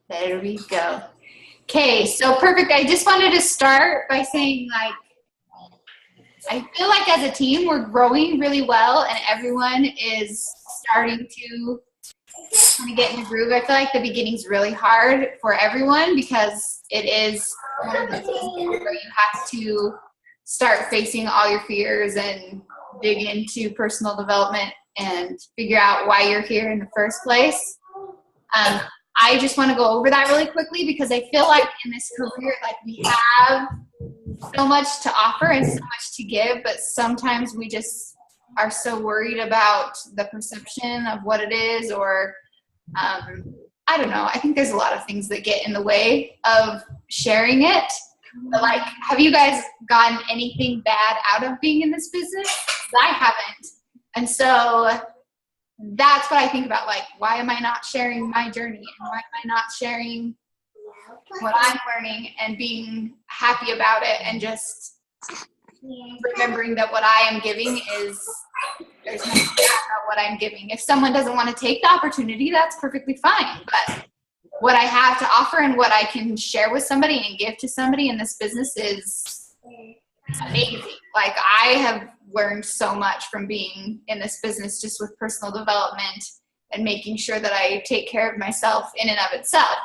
There we go. Okay, so perfect. I just wanted to start by saying, like, I feel like as a team, we're growing really well and everyone is starting to kind of get in the groove. I feel like the beginning's really hard for everyone because it is one of those things where you have to start facing all your fears and dig into personal development and figure out why you're here in the first place. I just want to go over that really quickly because I feel like in this career, like, we have so much to offer and so much to give, but sometimes we just are so worried about the perception of what it is, or I don't know. I think there's a lot of things that get in the way of sharing it. But, like, have you guys gotten anything bad out of being in this business? I haven't. And so that's what I think about, like, why am I not sharing my journey, and why am I not sharing what I'm learning and being happy about it, and just remembering that what I am giving is, there's nothing bad about what I'm giving. If someone doesn't want to take the opportunity, that's perfectly fine. But what I have to offer and what I can share with somebody and give to somebody in this business is amazing. Like, I have learned so much from being in this business, just with personal development and making sure that I take care of myself in and of itself.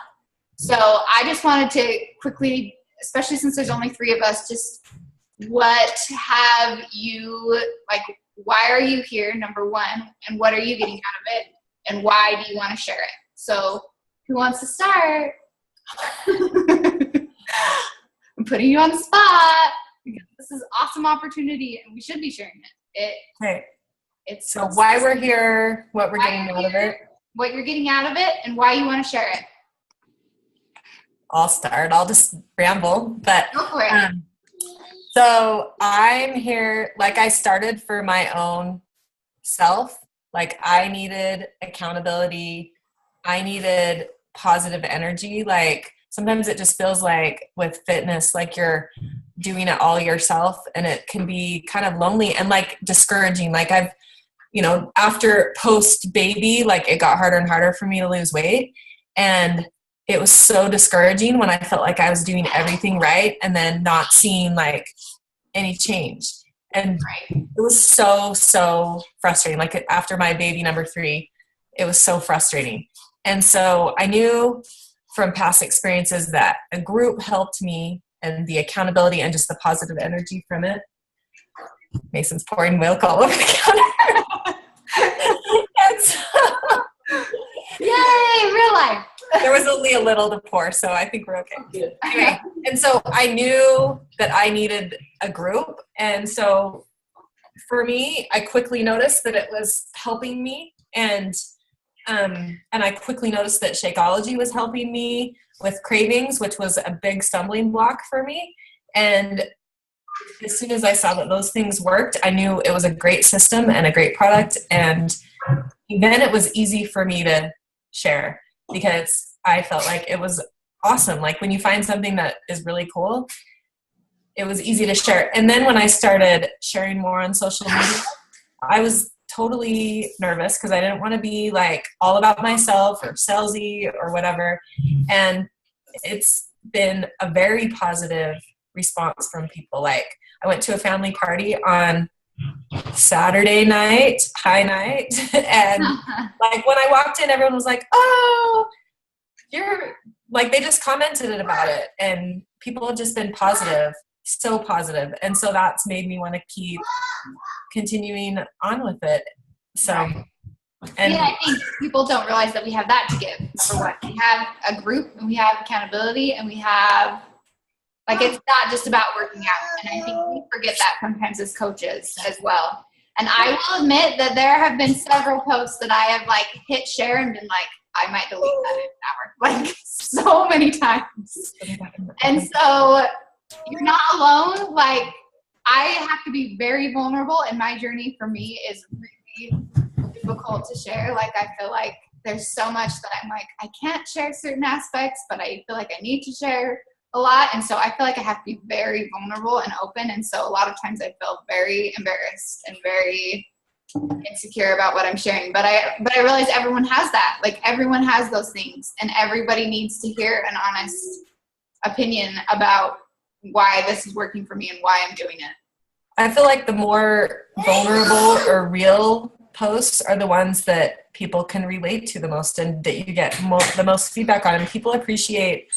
So I just wanted to quickly, especially since there's only 3 of us, just what have you, like, why are you here, number one, and what are you getting out of it, and why do you want to share it? So who wants to start? I'm putting you on the spot because this is an awesome opportunity and we should be sharing it. Okay. It's so why we're here, what we're getting out of it. What you're getting out of it, and why you want to share it. I'll start. I'll just ramble. But go for it. So I'm here, like, I started for my own self. Like, I needed accountability. I needed positive energy. Like, sometimes it just feels like with fitness, like you're doing it all yourself, and it can be kind of lonely and, like, discouraging. Like, I've, after post baby, like, it got harder and harder for me to lose weight. And it was so discouraging when I felt like I was doing everything right and then not seeing, like, any change. And it was so, so frustrating. Like, after my baby number 3, it was so frustrating. And so I knew from past experiences that a group helped me, and the accountability and just the positive energy from it. Mason's pouring milk all over the counter. And so, yay, real life. There was only a little to pour, so I think we're okay. Anyway, and so I knew that I needed a group. And so for me, I quickly noticed that it was helping me. And I quickly noticed that Shakeology was helping me with cravings, which was a big stumbling block for me. And as soon as I saw that those things worked, I knew it was a great system and a great product. And then it was easy for me to share because I felt like it was awesome. Like, when you find something that is really cool, it was easy to share. And then when I started sharing more on social media, I was totally nervous because I didn't want to be, like, all about myself or salesy or whatever. And it's been a very positive response from people. Like, I went to a family party on Saturday night, high night, and like, when I walked in, everyone was like, "Oh, you're," like, they just commented about it, and people have just been positive, so positive. And so that's made me want to keep continuing on with it. So, and yeah, I think people don't realize that we have that to give. Number one, we have a group, and we have accountability, and we have, like, it's not just about working out. And I think we forget that sometimes as coaches as well. And I will admit that there have been several posts that I have, like, hit share and been like, I might delete that in an hour, like, so many times. And so you're not alone. Like, I have to be very vulnerable, and my journey for me is really difficult to share. Like, I feel like there's so much that I'm like, I can't share certain aspects, but I feel like I need to share a lot. And so I feel like I have to be very vulnerable and open. And so a lot of times I feel very embarrassed and very insecure about what I'm sharing. But I realize everyone has that. Like everyone has those things, and everybody needs to hear an honest opinion about why this is working for me and why I'm doing it. I feel like the more vulnerable or real posts are the ones that people can relate to the most and that you get the most feedback on. And people appreciate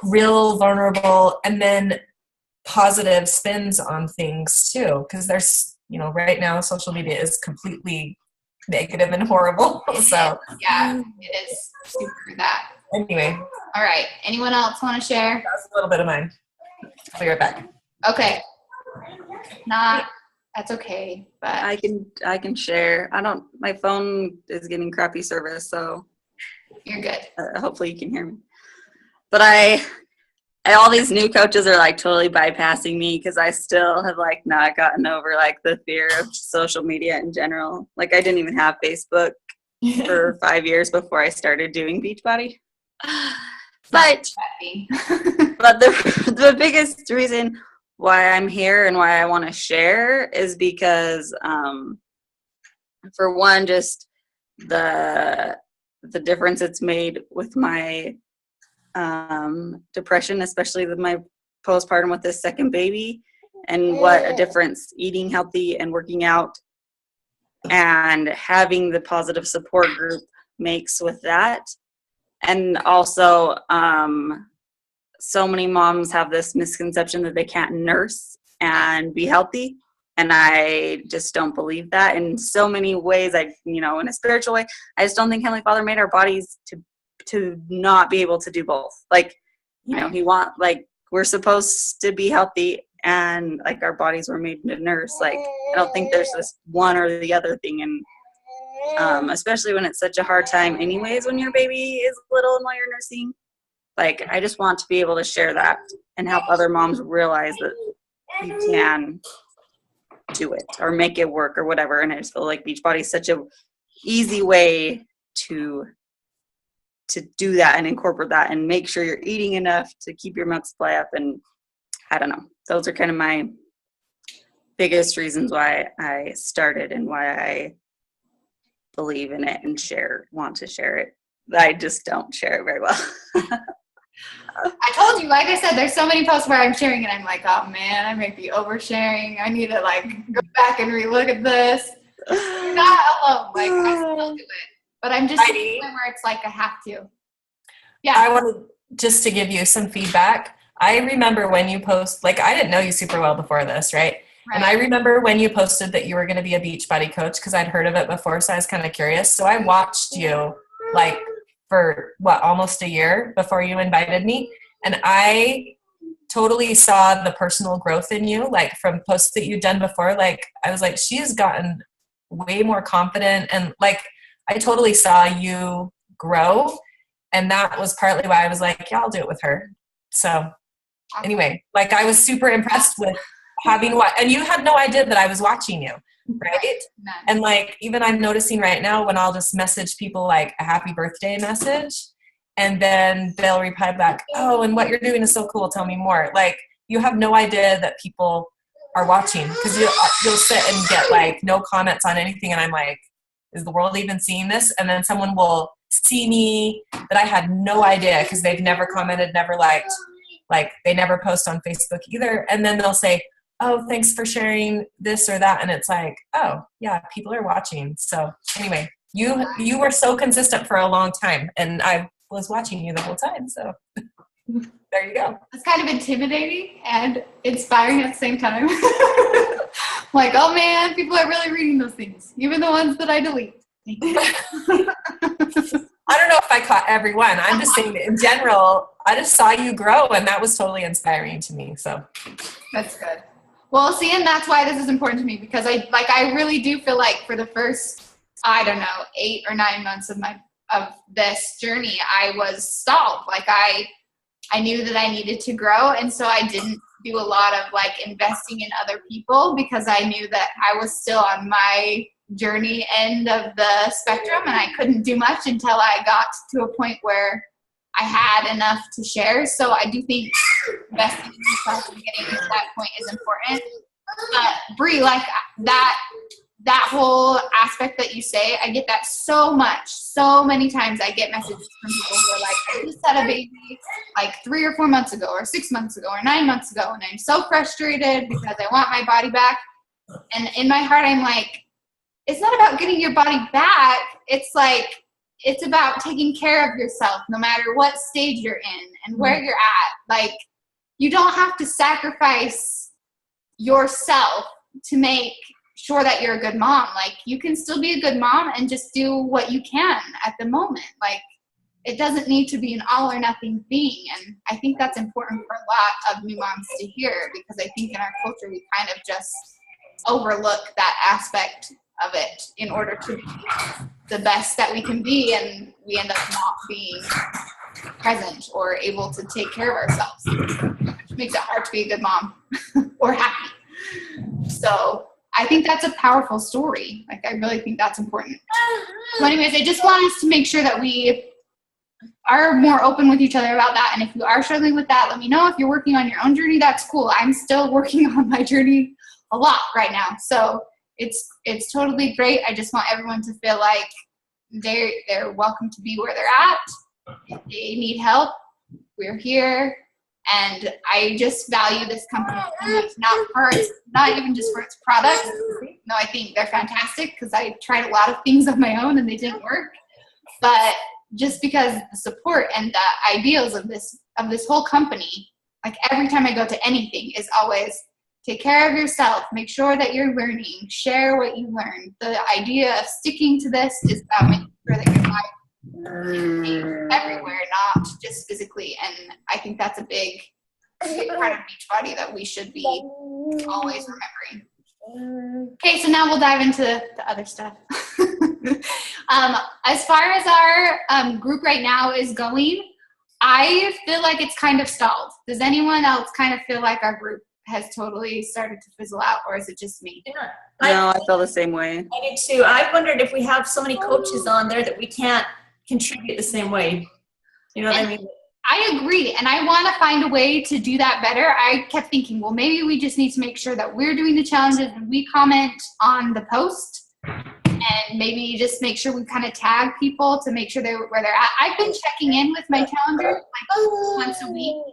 real, vulnerable, and then positive spins on things too. Because there's, right now social media is completely negative and horrible. So yeah, it is super that. Anyway. All right. Anyone else want to share? That's a little bit of mine. I'll be right back. Okay. That's okay, but I can share. My phone is getting crappy service, so you're good. Hopefully you can hear me. But all these new coaches are like totally bypassing me because I still have like not gotten over like the fear of social media in general. Like I didn't even have Facebook for 5 years before I started doing Beachbody. But the biggest reason why I'm here and why I want to share is because, for one, just the difference it's made with my depression, especially with my postpartum with this second baby, and what a difference eating healthy and working out and having the positive support group makes with that. And also, so many moms have this misconception that they can't nurse and be healthy. And I just don't believe that in so many ways. In a spiritual way, I just don't think Heavenly Father made our bodies to not be able to do both. Like, we're supposed to be healthy and like our bodies were made to nurse. Like, I don't think there's this one or the other thing. And especially when it's such a hard time anyways, when your baby is little and while you're nursing. Like, I just want to be able to share that and help other moms realize that you can do it or make it work or whatever. And I just feel like Beachbody is such a easy way to do that and incorporate that and make sure you're eating enough to keep your milk supply up. And I don't know. Those are kind of my biggest reasons why I started and why I believe in it and want to share it. I just don't share it very well. I told you, like I said, there's so many posts where I'm sharing and I'm like, oh man, I might be oversharing. I need to go back and relook at this. You're not alone. Like, I still do it. But I'm just at the point where it's like I have to. Yeah. I wanted just to give you some feedback. I remember when you I didn't know you super well before this, right? And I remember when you posted that you were going to be a Beachbody coach because I'd heard of it before, so I was kind of curious. So I watched you for almost a year before you invited me. And I totally saw the personal growth in you, from posts that you'd done before. I was like, she's gotten way more confident. And I totally saw you grow. And that was partly why I was like, yeah, I'll do it with her. So anyway, I was super impressed with having and you had no idea that I was watching you. Right. And even I'm noticing right now when I'll just message people a happy birthday message and then they'll reply back, oh, and what you're doing is so cool. Tell me more. You have no idea that people are watching because you'll sit and get no comments on anything. And I'm like, is the world even seeing this? And then someone will see me that I had no idea because they've never commented, never liked, they never post on Facebook either. And then they'll say, oh, thanks for sharing this or that. And it's oh, yeah, people are watching. So anyway, you were so consistent for a long time, and I was watching you the whole time. So there you go. It's kind of intimidating and inspiring at the same time. Oh, man, people are really reading those things, even the ones that I delete. I don't know if I caught everyone. I'm just saying that in general, I just saw you grow, and that was totally inspiring to me. So that's good. Well, see, and that's why this is important to me because I really do feel for the first, 8 or 9 months of this journey, I was stalled. I knew that I needed to grow, and so I didn't do a lot of investing in other people because I knew that I was still on my journey end of the spectrum, and I couldn't do much until I got to a point where I had enough to share. So I do think investing in yourself and getting to that point is important. But Bree, that whole aspect that you say, I get that so much. So many times I get messages from people who are like, I just had a baby like 3 or 4 months ago or 6 months ago or 9 months ago, and I'm so frustrated because I want my body back. And in my heart, I'm like, it's not about getting your body back. It's like, it's about taking care of yourself no matter what stage you're in and where you're at. Like, you don't have to sacrifice yourself to make sure that you're a good mom. Like, you can still be a good mom and just do what you can at the moment. Like, it doesn't need to be an all or nothing thing. And I think that's important for a lot of new moms to hear, because I think in our culture we kind of just overlook that aspect of it in order to be the best that we can be, and we end up not being present or able to take care of ourselves, which makes it hard to be a good mom or happy. So I think that's a powerful story. Like, I really think that's important. So anyways, I just want us to make sure that we are more open with each other about that. And if you are struggling with that, let me know. If you're working on your own journey, that's cool. I'm still working on my journey a lot right now. So it's totally great. I just want everyone to feel like they're welcome to be where they're at. If they need help, we're here. And I just value this company so much, not even just for its products. No, I think they're fantastic because I tried a lot of things of my own and they didn't work. But just because the support and the ideals of this whole company, like every time I go to anything, is always take care of yourself, make sure that you're learning, share what you learned. The idea of sticking to this is about making sure that your life is everywhere, not just physically. And I think that's a big part of Beachbody that we should be always remembering. Okay, so now we'll dive into the other stuff. As far as our group right now is going, I feel like it's kind of stalled. Does anyone else kind of feel like our group has totally started to fizzle out, or is it just me? Yeah. No, I feel the same way. I do too. I wondered if we have so many coaches on there that we can't contribute the same way. You know what I mean? I agree, and I want to find a way to do that better. I kept thinking, well, maybe we just need to make sure that we're doing the challenges and we comment on the post, and maybe just make sure we kind of tag people to make sure they're where they're at. I've been checking in with my calendar like once a week.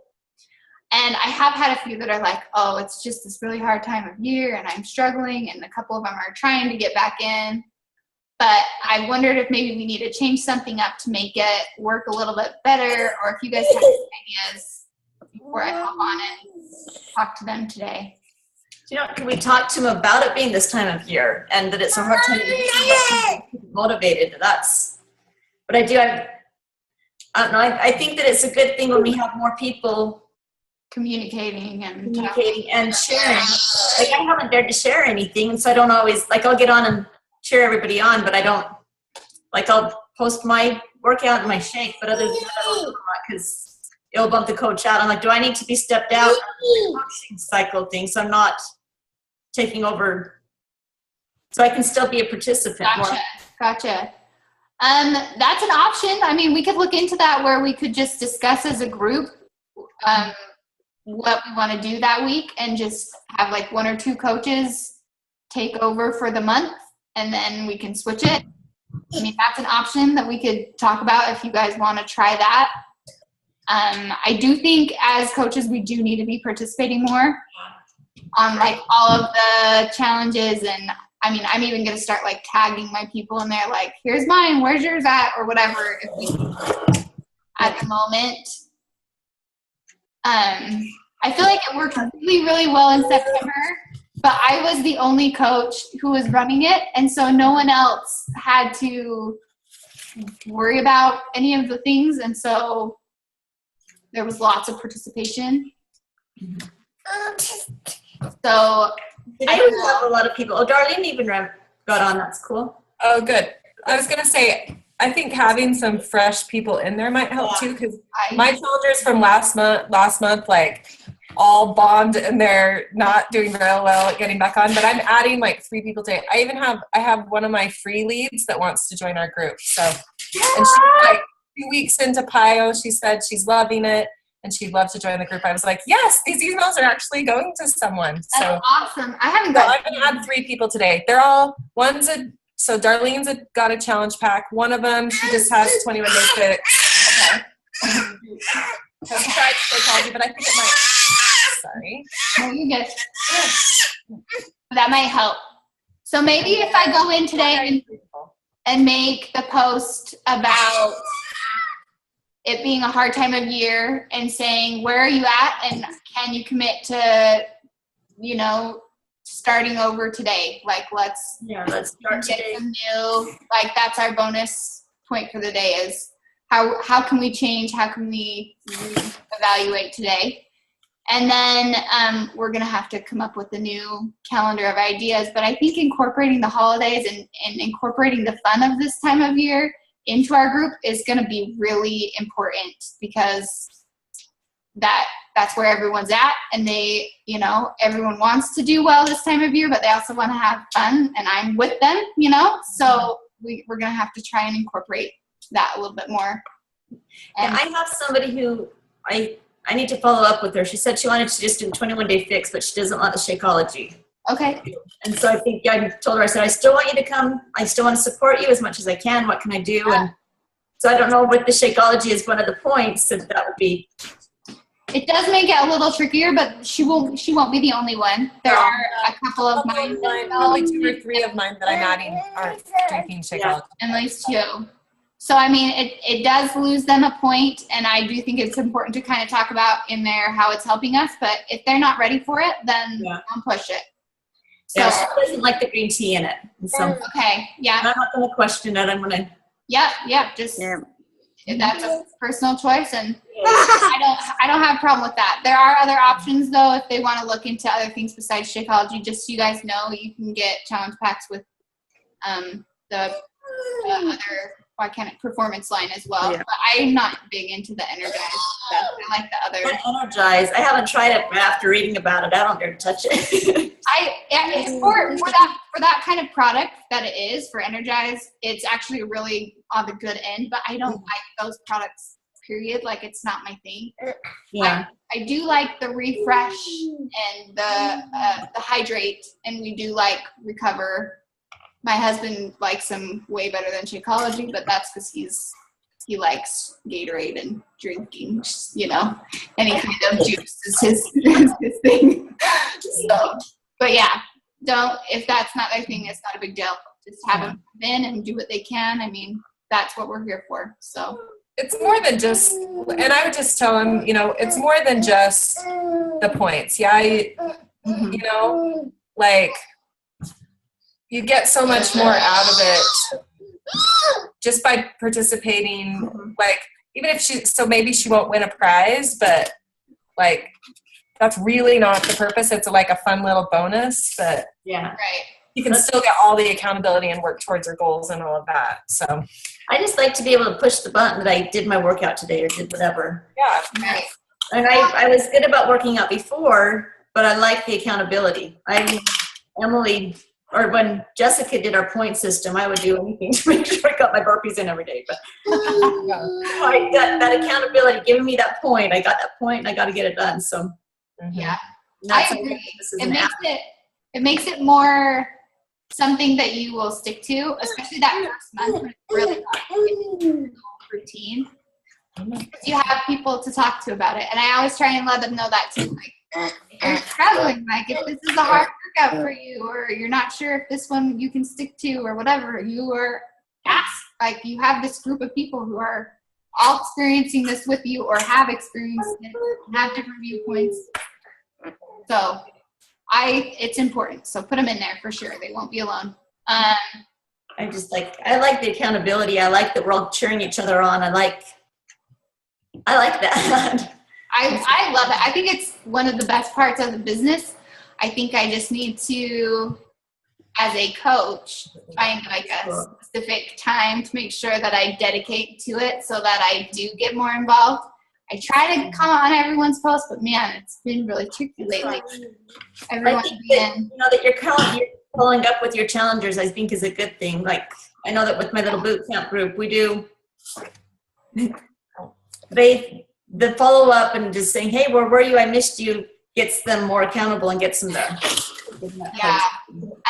And I have had a few that are like, oh, it's just this really hard time of year and I'm struggling, and a couple of them are trying to get back in. But I wondered if maybe we need to change something up to make it work a little bit better, or if you guys have any ideas before I hop on and talk to them today. You know, can we talk to them about it being this time of year and that it's a hard time to get motivated? But I don't know, I think that it's a good thing when we have more people Communicating and sharing. Like, I haven't dared to share anything, so I don't always, like, I'll get on and cheer everybody on, but I don't, like, I'll post my workout and my shake, but other than that, I don't do a lot because it'll bump the coach out. I'm like, do I need to be stepped out of the coaching cycle thing so I'm not taking over, so I can still be a participant? Gotcha. That's an option. I mean, we could look into that, where we could just discuss as a group what we want to do that week, and just have like 1 or 2 coaches take over for the month, and then we can switch it. I mean, that's an option that we could talk about if you guys want to try that. I do think as coaches we do need to be participating more on like all of the challenges, and I mean, I'm even going to start like tagging my people in there, like, here's mine, where's yours at, or whatever, if we at the moment. I feel like it worked really, really well in September, but I was the only coach who was running it, and so no one else had to worry about any of the things, and so there was lots of participation. So I don't have a lot of people. Oh, Darlene even got on. That's cool. Oh, good. I was going to say, I think having some fresh people in there might help too, because my challengers from last month, like, all bombed and they're not doing real well at getting back on. But I'm adding like 3 people today. I have one of my free leads that wants to join our group. So, and she's like 2 weeks into PIO. She said she's loving it. and she'd love to join the group. I was like, yes, these emails are actually going to someone. That's So awesome. I haven't so got. I'm gonna add 3 people today. They're all so Darlene's got a challenge pack. One of them, she just has 21 Day Fix. Okay. Hasn't tried psychology, but I think it might. Sorry. No, you're good. That might help. So maybe if I go in today and make the post about it being a hard time of year and saying, where are you at and can you commit to, starting over today? Like, let's start get today. some new, like that's our bonus point for the day is how can we change? How can we evaluate today? And then we're going to have to come up with a new calendar of ideas. But I think incorporating the holidays and incorporating the fun of this time of year into our group is going to be really important because that's where everyone's at. And they, everyone wants to do well this time of year, but they also want to have fun. And I'm with them, So we're going to have to try and incorporate that a little bit more. And I have somebody who I need to follow up with her. She said she wanted to just do a 21 Day Fix, but she doesn't want the Shakeology. Okay. And so I think I told her, I said, I still want you to come. I still want to support you as much as I can. What can I do? Yeah. And so I don't know what the Shakeology is one of the points that would be. It does make it a little trickier, but she won't be the only one. There are a couple of mine. Probably 2 or 3 of mine that I'm adding aren't drinking Shakeology. At least 2. So, I mean, it does lose them a point, and I do think it's important to kind of talk about in there how it's helping us, but if they're not ready for it, then don't push it. So, She doesn't like the green tea in it. And so okay, yeah. I'm not going to question it. I'm going to. Yeah, just if that's a personal choice, and I don't have a problem with that. There are other options, though, if they want to look into other things besides Shakeology. Just so you guys know, you can get challenge packs with the other performance line as well. Yeah. But I'm not big into the Energize stuff. I like the other. Energize. I haven't tried it after reading about it. I don't dare to touch it. It's for that kind of product that it is for Energize. It's actually really on the good end, but I don't like those products. Period. Like it's not my thing. Yeah. I do like the refresh and the hydrate, and we do like recover. My husband likes them way better than Shakeology, but that's because he likes Gatorade and drinking, any kind of juice is his thing. So, but yeah, if that's not their thing, it's not a big deal. Just have them come in and do what they can. I mean, that's what we're here for. So it's more than just, and I would just tell them, it's more than just the points. Yeah, like. You get so much more out of it just by participating. Like, even if maybe she won't win a prize, but like, that's really not the purpose. It's like a fun little bonus, but right. You can still get all the accountability and work towards your goals and all of that. So I just like to be able to push the button that I did my workout today or did whatever. Yeah. Right. And I was good about working out before, but I like the accountability. Emily, or when Jessica did our point system, I would do anything to make sure I got my burpees in every day. But I got that accountability, giving me that point. I got that point, and I got to get it done. So yeah, I agree. It makes it more something that you will stick to, especially that first month when it's really hard routine. You have people to talk to about it, and I always try and let them know that too. Like, if you're struggling, like if this is a hard workout for you, or you're not sure if this one you can stick to, or whatever, you are asked. Like you have this group of people who are all experiencing this with you, or have experienced it, and have different viewpoints. So, it's important. So put them in there for sure. They won't be alone. I like the accountability. I like that we're all cheering each other on. I like that. I love it. I think it's one of the best parts of the business. I think I just need to, as a coach, find like a specific time to make sure that I dedicate to it so that I do get more involved. I try to comment on everyone's posts, but man, it's been really tricky lately. I think that you're following up with your challengers, I think is a good thing. Like I know that with my little boot camp group, we do. the follow up and just saying, hey, where were you? I missed you, gets them more accountable and gets them there. Yeah.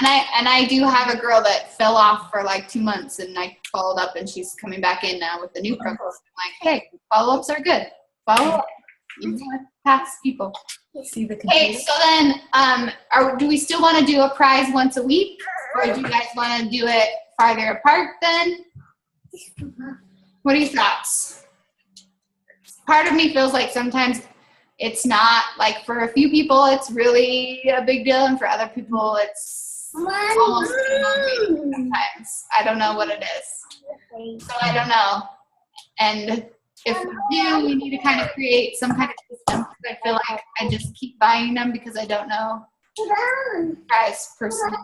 And I do have a girl that fell off for like 2 months, and I followed up, and she's coming back in now with the new program. I'm like, hey, follow-ups are good. Follow up. You want past people. See the Okay, so then, do we still want to do a prize once a week, or do you guys want to do it farther apart then? What are your thoughts? Part of me feels like sometimes it's not, like for a few people it's really a big deal, and for other people it's almost sometimes. I don't know what it is. So I don't know. And if we do, we need to kind of create some kind of system, because I feel like I just keep buying them because I don't know price personally.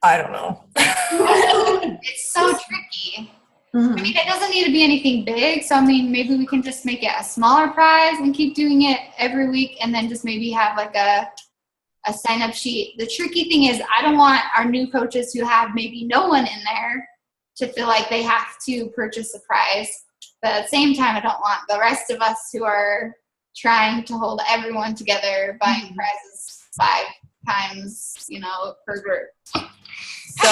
I don't know. It's so tricky. I mean, it doesn't need to be anything big. So, I mean, maybe we can just make it a smaller prize and keep doing it every week, and then just maybe have like a sign-up sheet. The tricky thing is I don't want our new coaches who have maybe no one in there to feel like they have to purchase a prize. But at the same time, I don't want the rest of us who are trying to hold everyone together buying prizes 5 times, per group. So,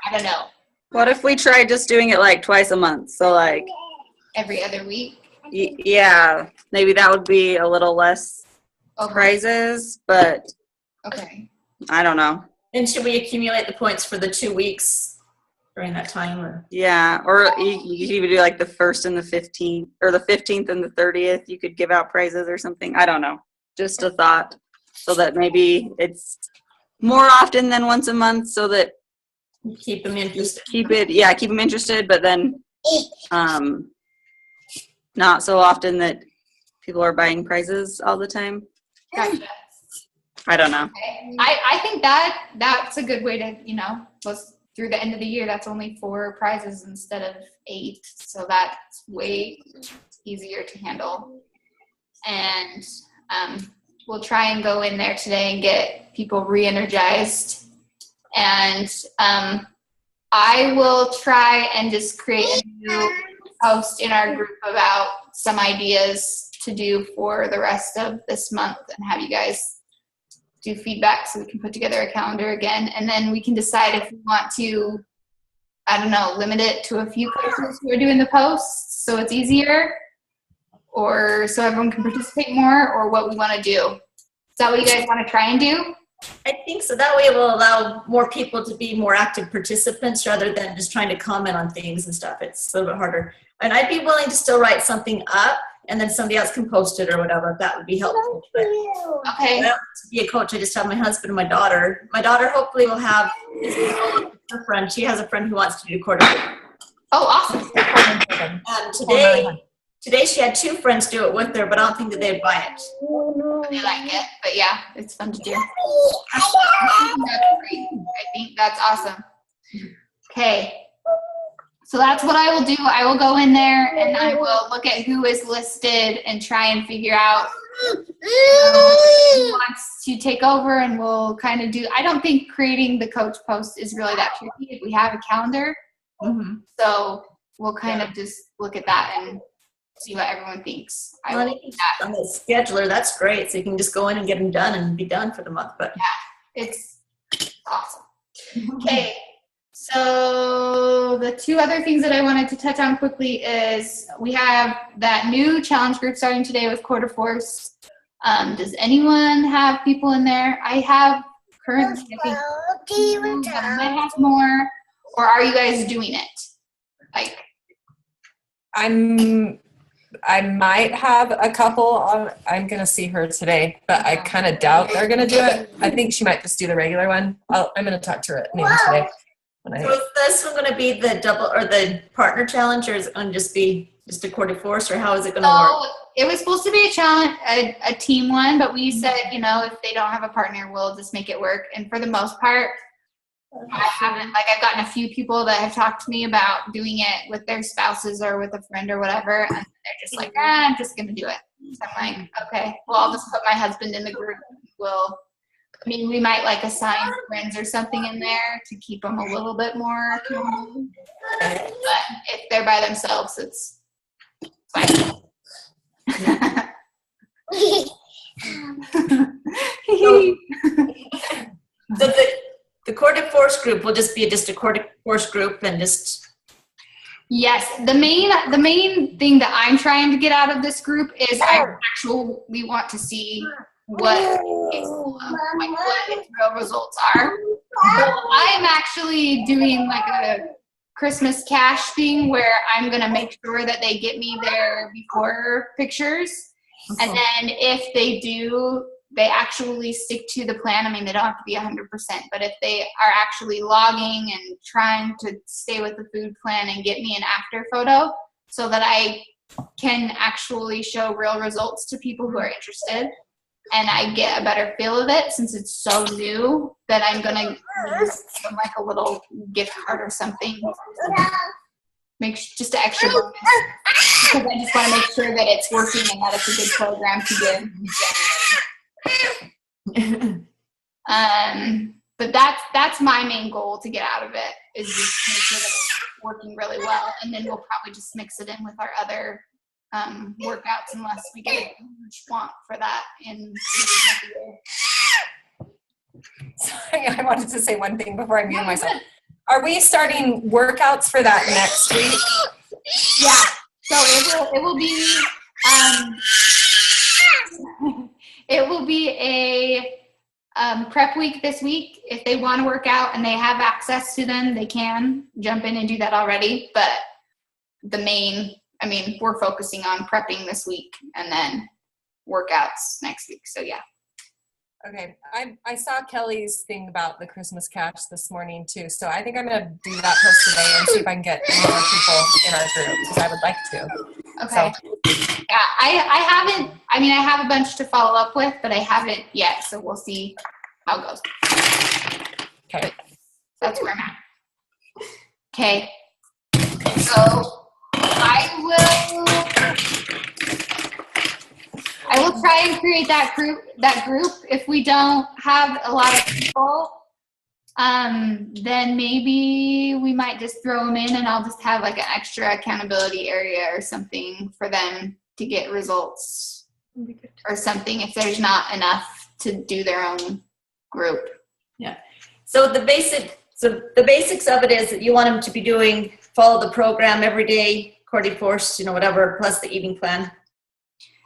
I don't know. What if we tried just doing it like twice a month? So like Every other week? yeah, maybe that would be a little less Okay. prizes, but Okay. I don't know. And should we accumulate the points for the 2 weeks during that time? Or Yeah, or you could even do like the 1st and the 15th, or the 15th and the 30th. You could give out prizes or something. I don't know. Just a thought, so that maybe it's more often than once a month, so that keep them interested. keep them interested, but then not so often that people are buying prizes all the time. Gotcha. I don't know. Okay. I think that's a good way to, was through the end of the year, that's only 4 prizes instead of 8. So that's way easier to handle. And we'll try and go in there today and get people re-energized. And I will try and just create a new post in our group about some ideas to do for the rest of this month, and have you guys do feedback so we can put together a calendar again. And then we can decide if we want to, I don't know, limit it to a few coaches who are doing the posts so it's easier, or so everyone can participate more, or what we want to do. Is that what you guys want to try and do? I think so. That way it will allow more people to be more active participants rather than just trying to comment on things and stuff. It's a little bit harder. And I'd be willing to still write something up, and then somebody else can post it or whatever. That would be helpful. But Okay. I don't have to be a coach. I just have my husband and my daughter. My daughter hopefully will have her friend. She has a friend who wants to do quarterback. Oh, awesome. And today she had 2 friends do it with her, but I don't think that they'd buy it. They like it, but yeah, it's fun to do. I think that's awesome. Okay. So that's what I will do. I will go in there and I will look at who is listed and try and figure out who wants to take over, and we'll kind of do, I don't think creating the coach post is really that tricky if we have a calendar. So we'll kind of just look at that and see what everyone thinks. I will do that. On the scheduler, that's great. So you can just go in and get them done and be done for the month. But It's awesome. Okay, so the 2 other things that I wanted to touch on quickly is we have that new challenge group starting today with Quarter Force. Does anyone have people in there? I have currently, I think, I might have more. Or are you guys doing it? Like, I might have a couple on. I'm going to see her today, but I kind of doubt they're going to do it. I think she might just do the regular one. I'm going to talk to her at noon today. so is this one going to be the double or the partner challenge, or is it going to just be just a Quarter Force, or how is it going to work? It was supposed to be a challenge, a team one, but we said, if they don't have a partner, we'll just make it work. And for the most part, I haven't, I've gotten a few people that have talked to me about doing it with their spouses or with a friend or whatever, and they're just like, I'm just going to do it. So I'm like, okay, well, I'll just put my husband in the group. We might assign friends or something in there to keep them a little bit more accountable. But if there by themselves, it's fine. So the Coeur d'Force group will just be just a Coeur d'Force group and just. Yes, the main thing that I'm trying to get out of this group is I actually want to see what its real results are. So I'm actually doing like a Christmas cash thing where I'm gonna make sure that they get me their before pictures, and then if they do, they actually stick to the plan. I mean, they don't have to be 100%, but if they are actually logging and trying to stay with the food plan and get me an after photo so that I can actually show real results to people who are interested and I get a better feel of it since it's so new, that I'm going to give them like a little gift card or something. Make just an extra bonus because I just want to make sure that it's working and that it's a good program to give in January. But that's my main goal to get out of it, is just to make sure that it's working really well, and then we'll probably just mix it in with our other workouts unless we get a huge want for that in the year. Sorry, I wanted to say one thing before I muted myself. Are we starting workouts for that next week? Yeah. So it will be a prep week this week. If they want to work out and they have access to them, they can jump in and do that already. But we're focusing on prepping this week and then workouts next week. So yeah. Okay. I saw Kelly's thing about the Christmas cash this morning too. So I think I'm going to do that post today and see if I can get more people in our group, because I would like to. Okay. So. Yeah, I have a bunch to follow up with, but I haven't yet. So we'll see how it goes. Okay. That's where I'm at. Okay. So I will try and create that group. If we don't have a lot of people, then maybe we might just throw them in, and I'll just have like an extra accountability area or something for them to get results or something if there's not enough to do their own group. Yeah. So the basics of it is that you want them to follow the program every day, Coeur d'Force, whatever, plus the eating plan.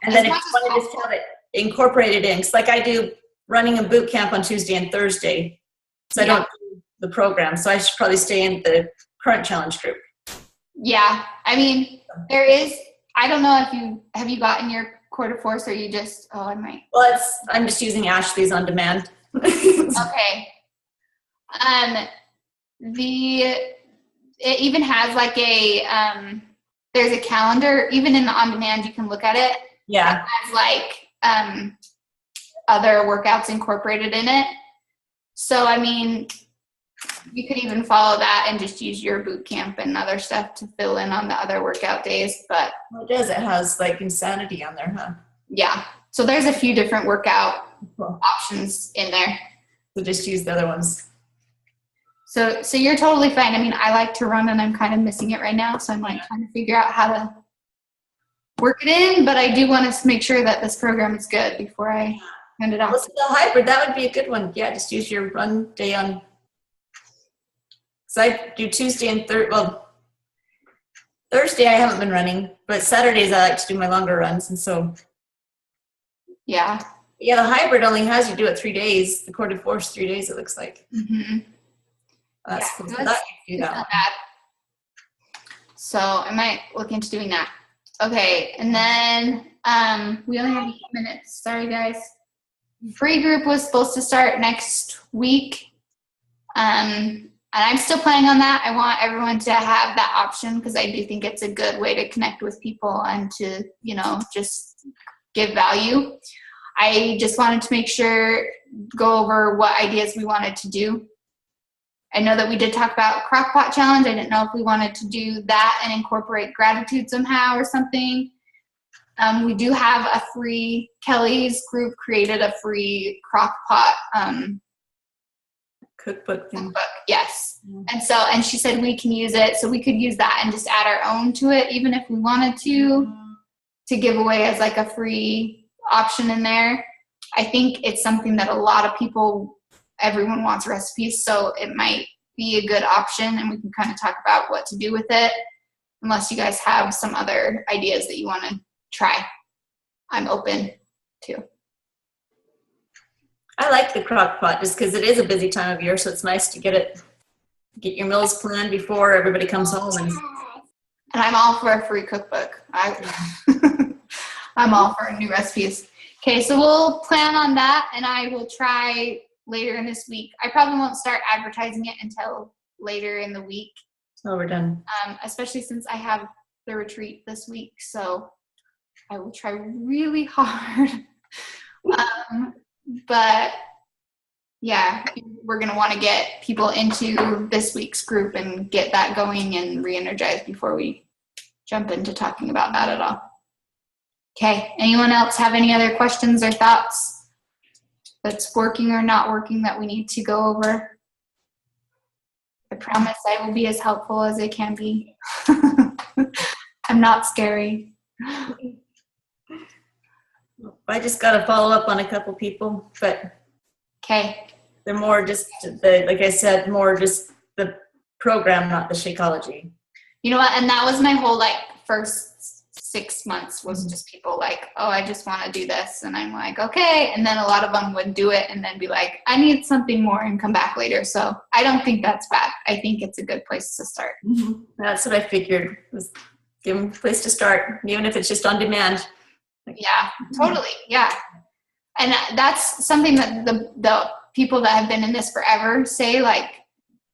And then if you want to just have it incorporated in, because like I do running a boot camp on Tuesday and Thursday, so I don't do the program. So I should probably stay in the current challenge group. Yeah. I mean, there is, I don't know if have you gotten your Coeur d'Force, or you just, I might. Well, I'm just using Ashley's on demand. Okay. It even has like there's a calendar, even in the on demand, you can look at it. Yeah. It has like other workouts incorporated in it. So, I mean, you could even follow that and just use your boot camp and other stuff to fill in on the other workout days. But it does. It has like Insanity on there, huh? Yeah. So there's a few different workout options in there. So just use the other ones. So you're totally fine. I mean, I like to run and I'm kind of missing it right now. So I'm like trying to figure out how to work it in, but I do want to make sure that this program is good before I hand it off. Well, the hybrid, that would be a good one. Yeah, just use your run day on. So I do Tuesday and Thursday I haven't been running, but Saturdays I like to do my longer runs, and so. Yeah. Yeah, the hybrid only has you do it 3 days. The Coeur d'Force 3 days, it looks like. Mm-hmm. That's cool. That you do that. So I might look into doing that. Okay, and then we only have a few minutes. Sorry, guys. Free group was supposed to start next week. And I'm still planning on that. I want everyone to have that option because I do think it's a good way to connect with people and to, just give value. I just wanted to make sure, go over what ideas we wanted to do. I know that we did talk about Crock-Pot Challenge. I didn't know if we wanted to do that and incorporate gratitude somehow or something. We do have a free, Kelly's group created a free Crock-Pot cookbook yes. And she said we can use it, so we could use that and just add our own to it, even if we wanted to give away as like a free option in there. I think it's something that a lot of people, everyone wants recipes, so it might be a good option, and we can kind of talk about what to do with it, unless you guys have some other ideas that you want to try. I'm open to. I like the crock pot just because it is a busy time of year, so it's nice to get your meals planned before everybody comes home. And I'm all for a free cookbook. I'm all for new recipes. Okay, so we'll plan on that, and I will try later in this week. I probably won't start advertising it until later in the week. so we're done. Especially since I have the retreat this week, so I will try really hard. But yeah, we're going to want to get people into this week's group and get that going and re-energized before we jump into talking about that at all. Okay, anyone else have any other questions or thoughts that's working or not working that we need to go over? I promise I will be as helpful as I can be. I'm not scary. I just got to follow up on a couple people, but Okay. they're more just like I said, more just the program, not the Shakeology. You know what? And that was my whole first 6 months was just people oh, I just want to do this. And I'm like, okay. And then a lot of them would do it and then be like, I need something more and come back later. So I don't think that's bad. I think it's a good place to start. Mm-hmm. That's what I figured, was give them a place to start, even if it's just on demand. Yeah, totally. Yeah. And that's something that the people that have been in this forever say,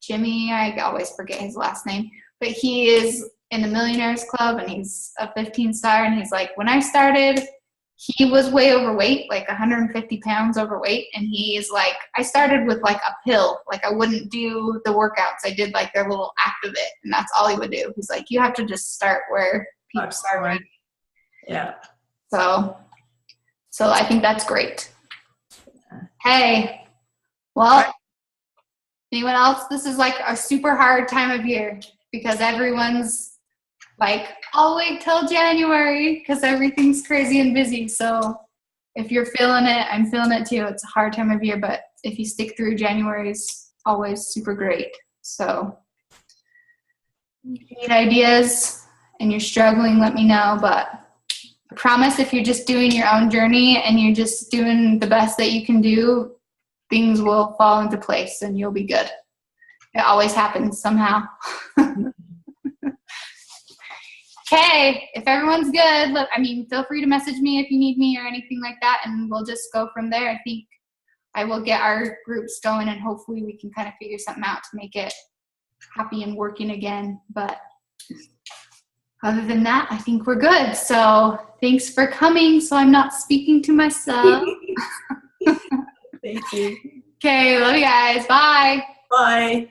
Jimmy, I always forget his last name, but he is in the Millionaires Club and he's a 15-star. And he's like, when I started, he was way overweight, 150 pounds overweight. And he's like, I started with a pill. I wouldn't do the workouts. I did their little Activit, and that's all he would do. He's like, you have to just start where people start. Right? Yeah. So I think that's great. Hey, well, anyone else? This is a super hard time of year because everyone's I'll wait till January because everything's crazy and busy. So if you're feeling it, I'm feeling it too. It's a hard time of year, but if you stick through, January is always super great. So if you need ideas and you're struggling, let me know. But I promise if you're just doing your own journey and you're just doing the best that you can do, things will fall into place and you'll be good. It always happens somehow. Okay, if everyone's good, feel free to message me if you need me or anything like that, and we'll just go from there. I think I will get our groups going, and hopefully we can kind of figure something out to make it happy and working again. But other than that, I think we're good. So thanks for coming, so I'm not speaking to myself. Thank you. Okay, love you guys. Bye. Bye.